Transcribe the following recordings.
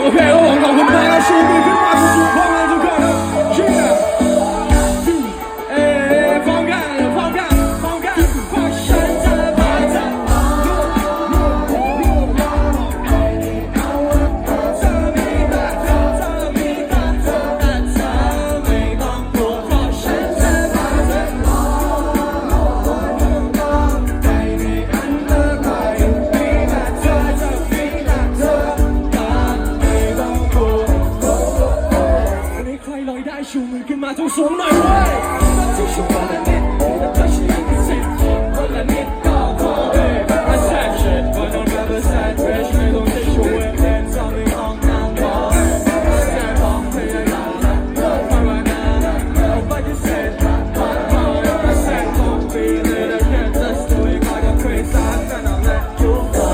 โอเคครับผมขอบคุณมากครับชูมือขึ้นมาสูงๆพร้อมกันทุกคนครับพร้อมกันพร้อมกันพร้อมกันเพราะฉันจะพาเธอชูมือขึ้นมาสูงๆหน่อยเว้ยที่ชูวันละนิดและเธอฉันยังไม่เสร็จวันละนิดก็พอI said shit but don't ever said rich ไม่ต้องใช้ชูเวทเล่นซ้ำในห้องนั่งรอแค่ลองพยายามและเลิกภาวนาแล้วปฏิเสธI said don't feel it I can't just do it ก็ยังเคยสานแต่I'll let you go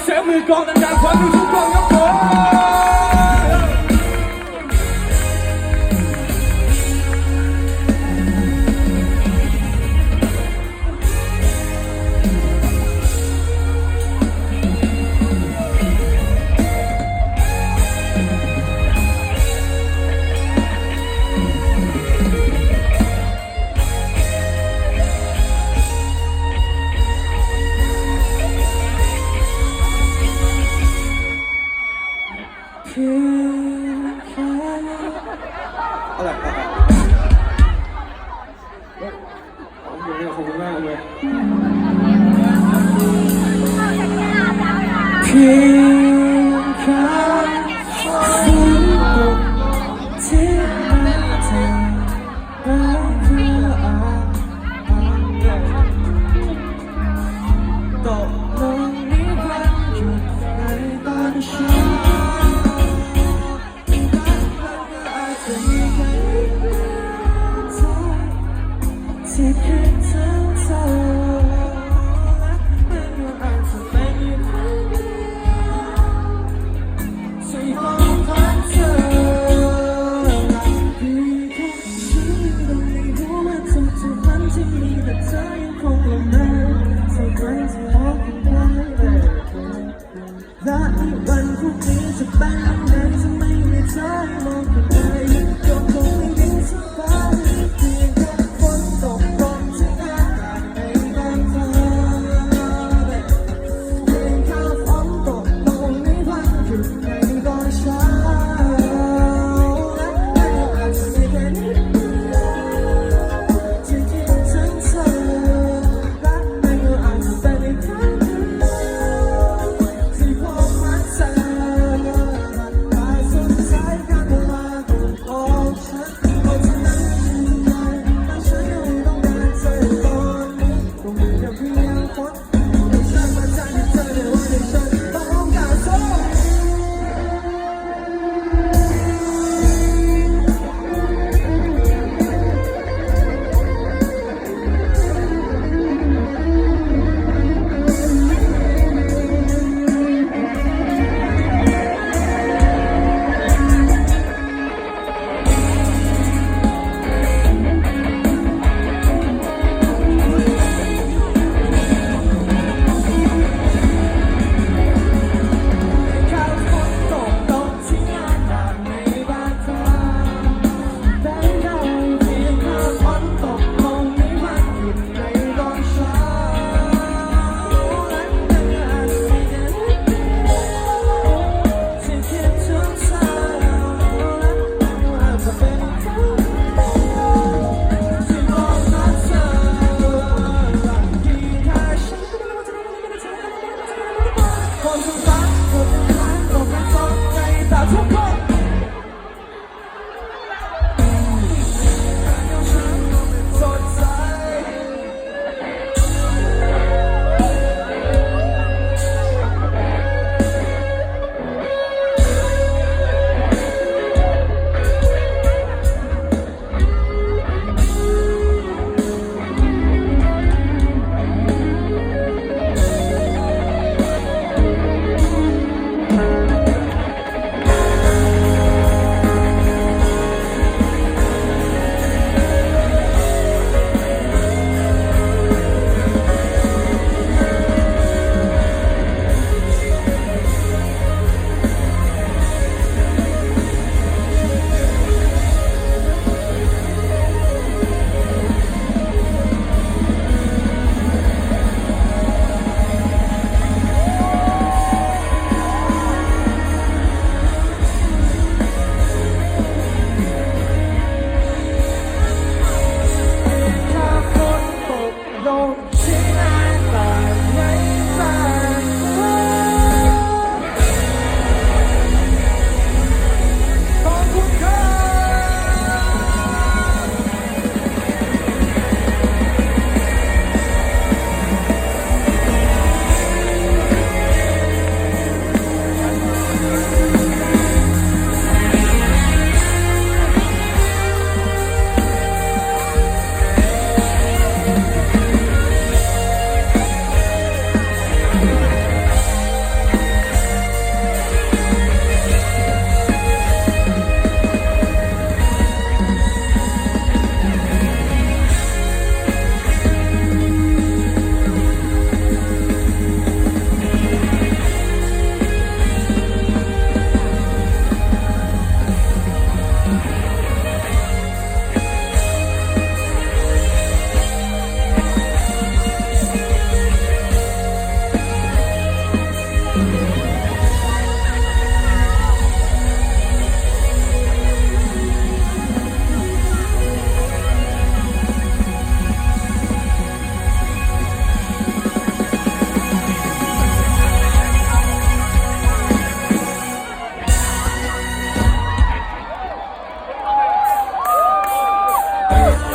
เสียงมือกลองดังๆขอดูทุกคนครับผมอะไรขอบคุณมากเลยเพียงแค่ฝนตกที่หน้าเธอแล้วเพื่อตกลงนี้วันหยุดในตอนเช้าที่คิดถึงเธอเป็นวันอันจะไม่มีใครที่บอกรักเธอมีแค่ฉันตรงนี้รู้ว่าทุกวันที่มีแต่เธอยังคงละเมอเธอใครที่บอกกันได้และอีกวันพรุ่งนี้จะเป็นวันไหนจะไม่มีเธอมองกันได้ก็คงไม่ดีสักวันเพียงแค่ฝนตกลงที่ Huh?